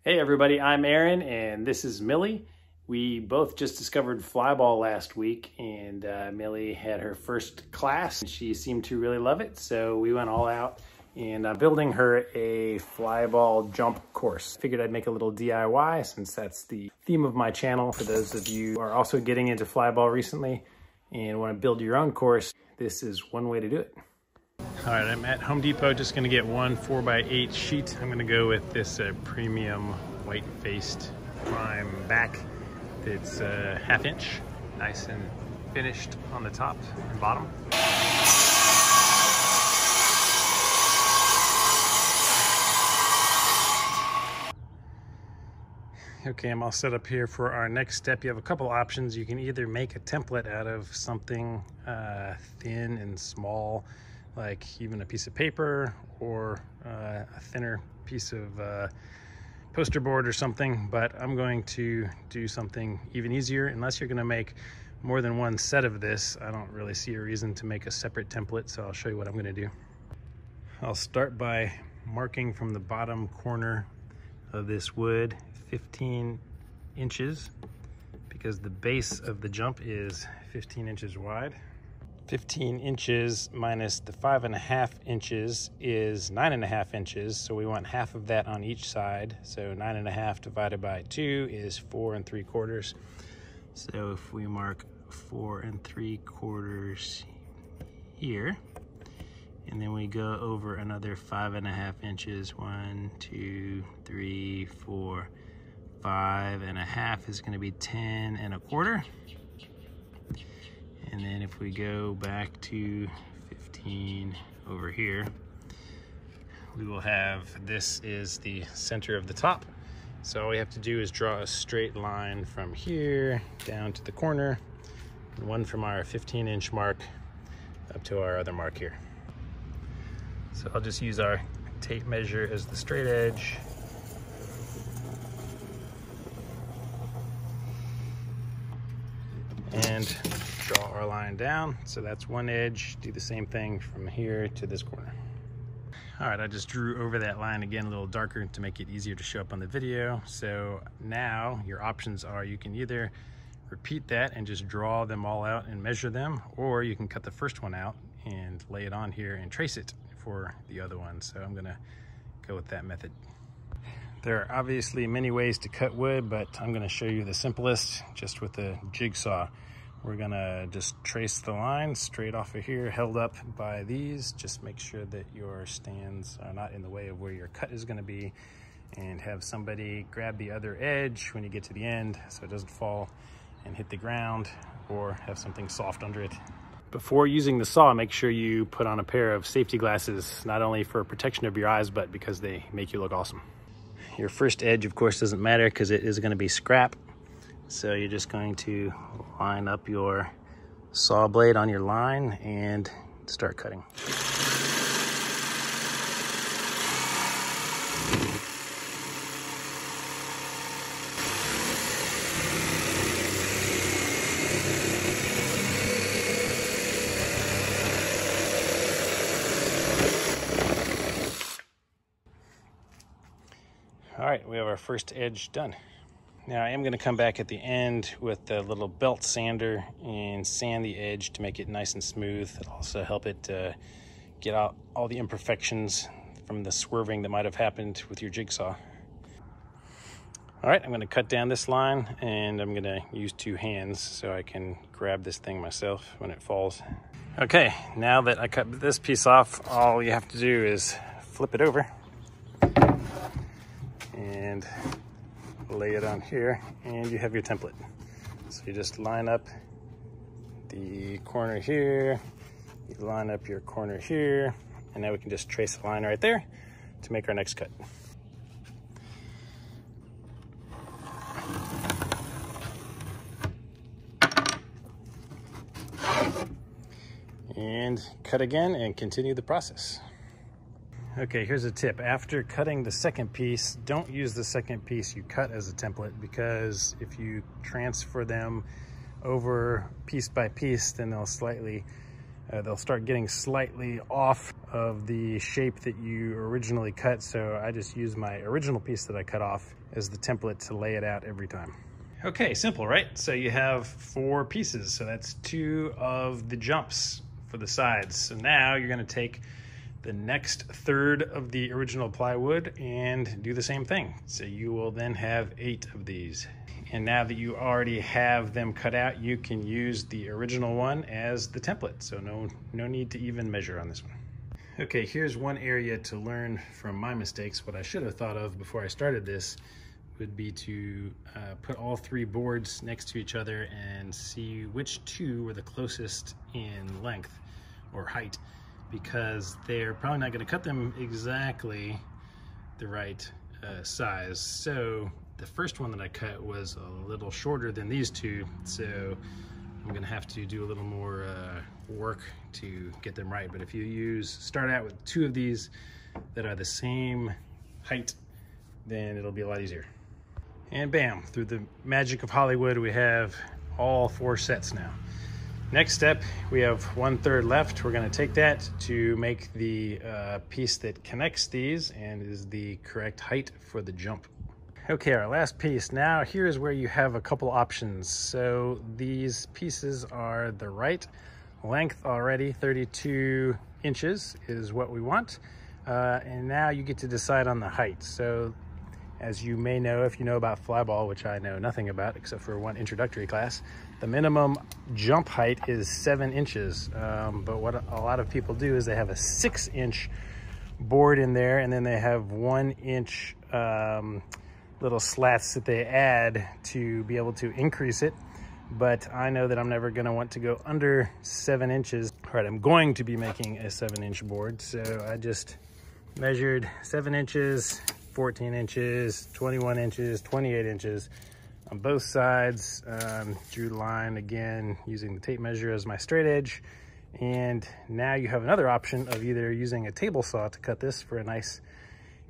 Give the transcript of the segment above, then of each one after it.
Hey everybody, I'm Aaron and this is Millie. We both just discovered flyball last week and Millie had her first class. She seemed to really love it, so we went all out and I'm building her a flyball jump course. Figured I'd make a little DIY since that's the theme of my channel. For those of you who are also getting into flyball recently and want to build your own course, this is one way to do it. All right, I'm at Home Depot, just gonna get one 4x8 sheet. I'm gonna go with this premium white-faced prime back. It's a 1/2 inch, nice and finished on the top and bottom. Okay, I'm all set up here for our next step. You have a couple options. You can either make a template out of something thin and small, like even a piece of paper or a thinner piece of poster board or something, but I'm going to do something even easier. Unless you're gonna make more than one set of this, I don't really see a reason to make a separate template, so I'll show you what I'm gonna do. I'll start by marking from the bottom corner of this wood 15 inches because the base of the jump is 15 inches wide. 15 inches minus the 5.5 inches is 9.5 inches, so we want half of that on each side. So 9.5 divided by 2 is 4 3/4. So if we mark 4 3/4 here, and then we go over another 5.5 inches, 1 2 3 4 5.5 is going to be 10 1/4. And then if we go back to 15 over here, we will have, this is the center of the top. So all we have to do is draw a straight line from here down to the corner, and one from our 15-inch mark up to our other mark here. So I'll just use our tape measure as the straight edge. And draw our line down. So that's one edge. Do the same thing from here to this corner. All right, I just drew over that line again a little darker to make it easier to show up on the video. So now your options are, you can either repeat that and just draw them all out and measure them, or you can cut the first one out and lay it on here and trace it for the other one. So I'm gonna go with that method. There are obviously many ways to cut wood, but I'm gonna show you the simplest, just with a jigsaw. We're gonna just trace the line straight off of here, held up by these. Just make sure that your stands are not in the way of where your cut is gonna be, and have somebody grab the other edge when you get to the end so it doesn't fall and hit the ground, or have something soft under it. Before using the saw, make sure you put on a pair of safety glasses, not only for protection of your eyes, but because they make you look awesome. Your first edge, of course, doesn't matter because it is gonna be scrap. So you're just going to line up your saw blade on your line and start cutting. All right, we have our first edge done. Now I am going to come back at the end with a little belt sander and sand the edge to make it nice and smooth. It'll also help it get out all the imperfections from the swerving that might have happened with your jigsaw. All right, I'm going to cut down this line, and I'm going to use 2 hands so I can grab this thing myself when it falls. Okay, now that I cut this piece off, all you have to do is flip it over and lay it on here, and you have your template. So you just line up the corner here, you line up your corner here, and now we can just trace a line right there to make our next cut. And cut again and continue the process. Okay, here's a tip. After cutting the second piece, don't use the second piece you cut as a template, because if you transfer them over piece by piece, then they'll slightly they'll start getting slightly off of the shape that you originally cut. So I just use my original piece that I cut off as the template to lay it out every time. Okay, simple, right? So you have 4 pieces. So that's 2 of the jumps for the sides. So now you're gonna take the next third of the original plywood and do the same thing. So you will then have 8 of these. And now that you already have them cut out, you can use the original one as the template. So no need to even measure on this one. Okay, here's one area to learn from my mistakes. What I should have thought of before I started this would be to put all 3 boards next to each other and see which 2 were the closest in length or height, because they're probably not going to cut them exactly the right size. So the first one that I cut was a little shorter than these 2, so I'm gonna have to do a little more work to get them right. But if you start out with 2 of these that are the same height, then it'll be a lot easier. And bam, through the magic of Hollywood, we have all 4 sets now. Next step, we have 1/3 left. We're gonna take that to make the piece that connects these and is the correct height for the jump. Okay, our last piece. Now here's where you have a couple options. So these pieces are the right length already, 32 inches is what we want. And now you get to decide on the height. So as you may know, if you know about flyball, which I know nothing about except for one introductory class, the minimum jump height is 7 inches. But what a lot of people do is they have a 6-inch board in there, and then they have 1-inch little slats that they add to be able to increase it. But I know that I'm never going to want to go under 7 inches. All right, I'm going to be making a 7-inch board, so I just measured 7 inches, 14 inches, 21 inches, 28 inches on both sides. Drew the line again using the tape measure as my straight edge. And now you have another option of either using a table saw to cut this for a nice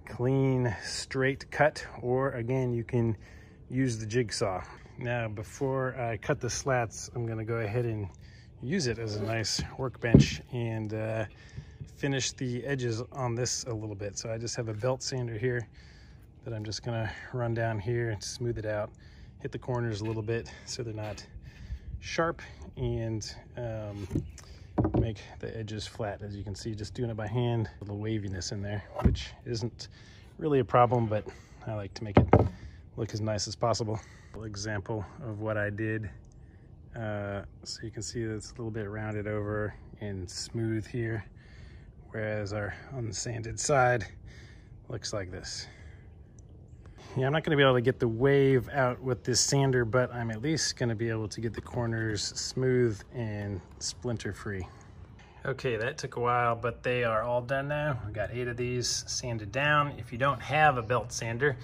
clean straight cut, or again you can use the jigsaw. Now before I cut the slats, I'm going to go ahead and use it as a nice workbench and finish the edges on this a little bit. So I just have a belt sander here that I'm just going to run down here and smooth it out, hit the corners a little bit so they're not sharp, and make the edges flat. As you can see, just doing it by hand, a little waviness in there, which isn't really a problem, but I like to make it look as nice as possible. Example of what I did. So you can see that it's a little bit rounded over and smooth here, whereas our unsanded side looks like this. Yeah, I'm not going to be able to get the wave out with this sander, but I'm at least going to be able to get the corners smooth and splinter free. Okay, that took a while, but they are all done now. We've got 8 of these sanded down. If you don't have a belt sander,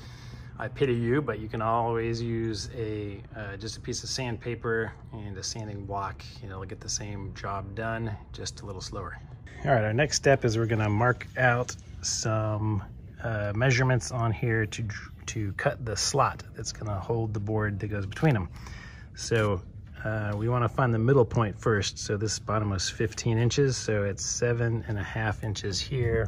I pity you, but you can always use a just a piece of sandpaper and a sanding block. You know, it'll get the same job done, just a little slower. All right, our next step is we're going to mark out some measurements on here to cut the slot that's going to hold the board that goes between them. So we want to find the middle point first. So this bottom was 15 inches, so it's 7.5 inches here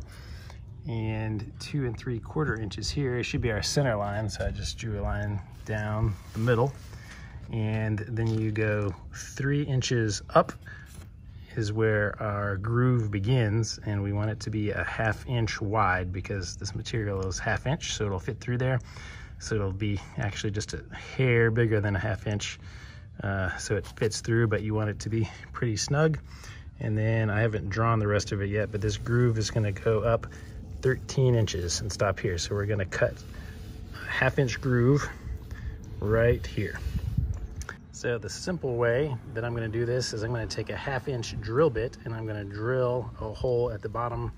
and 2 3/4 inches here. It should be our center line, so I just drew a line down the middle, and then you go 3 inches up is where our groove begins, and we want it to be a 1/2 inch wide because this material is 1/2 inch, so it'll fit through there. So it'll be actually just a hair bigger than a 1/2 inch, so it fits through, but you want it to be pretty snug. And then I haven't drawn the rest of it yet, but this groove is going to go up 13 inches and stop here. So we're going to cut a 1/2 inch groove right here. So the simple way that I'm going to do this is I'm going to take a 1/2 inch drill bit and I'm going to drill a hole at the bottom,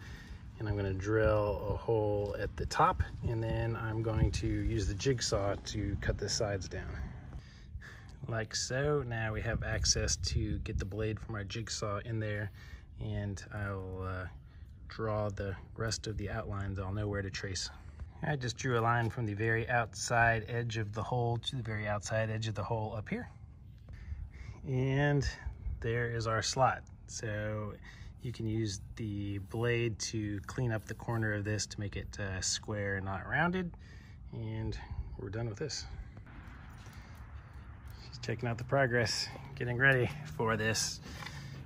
and I'm going to drill a hole at the top, and then I'm going to use the jigsaw to cut the sides down. Like so. Now we have access to get the blade from our jigsaw in there, and I'll draw the rest of the outlines. I'll know where to trace. I just drew a line from the very outside edge of the hole to the very outside edge of the hole up here. And there is our slot. So you can use the blade to clean up the corner of this to make it square and not rounded. And we're done with this. Just checking out the progress, getting ready for this.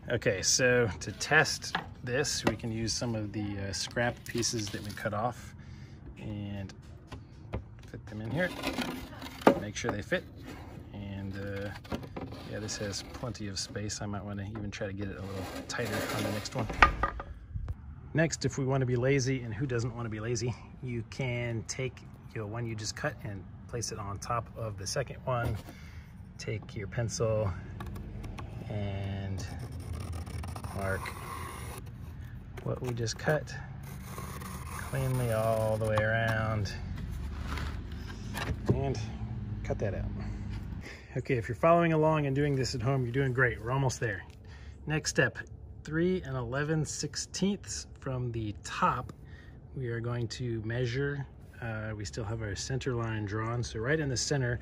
Okay, so to test this, we can use some of the scrap pieces that we cut off and fit them in here. Make sure they fit. And yeah, this has plenty of space. I might want to even try to get it a little tighter on the next one. Next, if we want to be lazy, and who doesn't want to be lazy, you can take one you just cut and place it on top of the second one. Take your pencil and mark what we just cut cleanly all the way around and cut that out. Okay, if you're following along and doing this at home, you're doing great. We're almost there. Next step, 3 11/16 from the top. We are going to measure. We still have our center line drawn. So right in the center,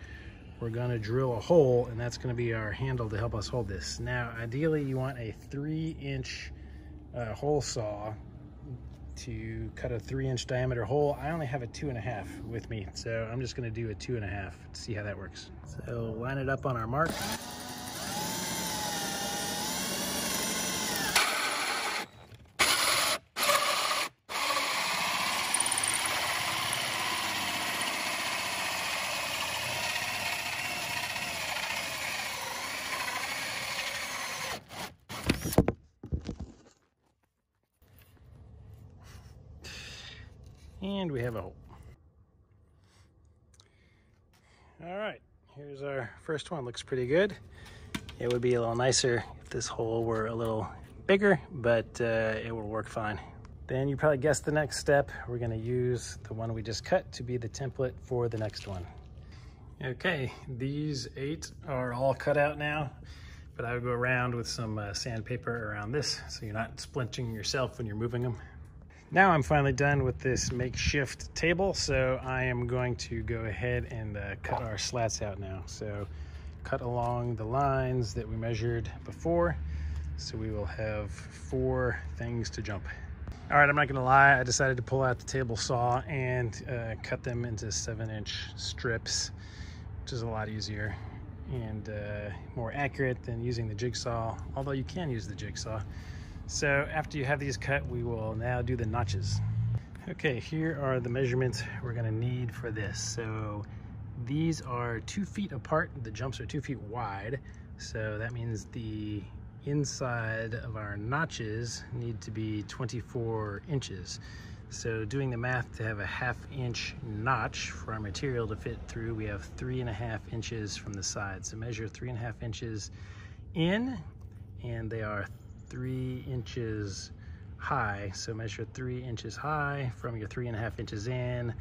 we're gonna drill a hole, and that's gonna be our handle to help us hold this. Now, ideally, you want a 3-inch hole saw to cut a 3-inch diameter hole. I only have a 2.5 with me, so I'm just gonna do a 2.5 to see how that works. So line it up on our mark. And we have a hole. All right, here's our first one. Looks pretty good. It would be a little nicer if this hole were a little bigger, but it will work fine. Then you probably guessed the next step. We're gonna use the one we just cut to be the template for the next one. Okay, these 8 are all cut out now, but I would go around with some sandpaper around this so you're not splintering yourself when you're moving them. Now I'm finally done with this makeshift table, so I am going to go ahead and cut our slats out now. So cut along the lines that we measured before, so we will have 4 things to jump. All right, I'm not gonna lie, I decided to pull out the table saw and cut them into 7-inch strips, which is a lot easier and more accurate than using the jigsaw, although you can use the jigsaw. So after you have these cut, we will now do the notches. Okay, here are the measurements we're gonna need for this. So these are 2 feet apart. The jumps are 2 feet wide. So that means the inside of our notches need to be 24 inches. So doing the math to have a 1/2-inch notch for our material to fit through, we have 3.5 inches from the side. So measure 3.5 inches in, and they are 3 inches high. So measure 3 inches high from your 3.5 inches in,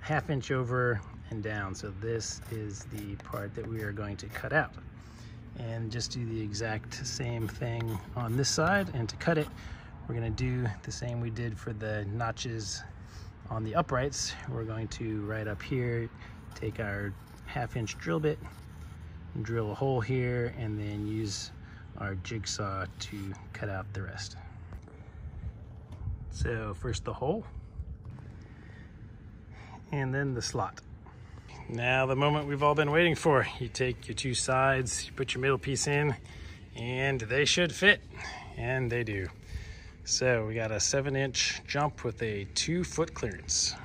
1/2 inch over and down. So this is the part that we are going to cut out. And just do the exact same thing on this side. And to cut it, we're gonna do the same we did for the notches on the uprights. We're going to, right up here, take our 1/2-inch drill bit, and drill a hole here, and then use our jigsaw to cut out the rest. So first the hole, and then the slot. Now the moment we've all been waiting for. You take your 2 sides, you put your middle piece in, and they should fit, and they do. So we got a 7-inch jump with a 2-foot clearance.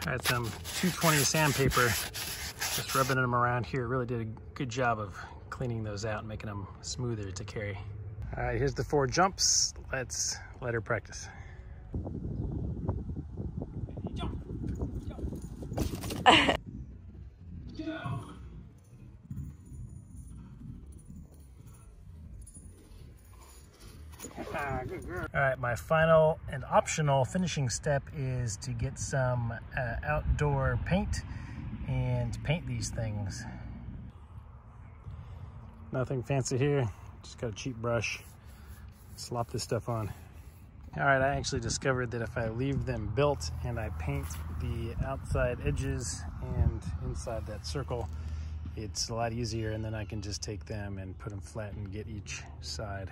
I had some 220 sandpaper, just rubbing them around here. Really did a good job of cleaning those out and making them smoother to carry. All right, here's the 4 jumps. Let's let her practice. Jump. Good girl. All right, my final and optional finishing step is to get some outdoor paint and paint these things. Nothing fancy here, just got a cheap brush. Slop this stuff on. All right, I actually discovered that if I leave them built and I paint the outside edges and inside that circle, it's a lot easier, and then I can just take them and put them flat and get each side.